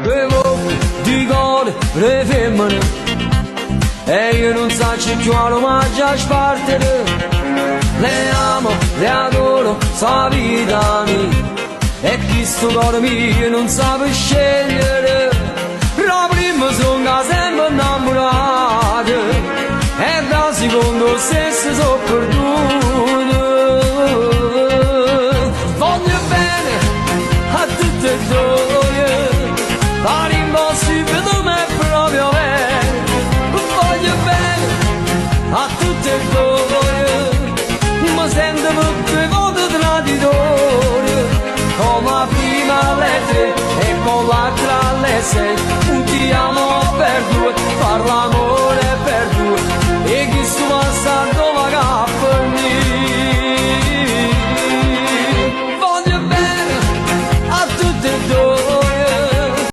le bocche di cuore le femmine e io non so più l'omaggio a spartere. Le amo, le adoro, sa vita mia e chi sto cuore mio non sa per scegliere. La prima sono sempre innamorata e da secondo stesso sono perduto. Voglio bene a tutte e due, ma l'impossibile non è proprio vero. Voglio bene a tutte e due, ma sento due volte traditore, come la prima alle 3 e con l'altra alle 6, un ti amo per due, parla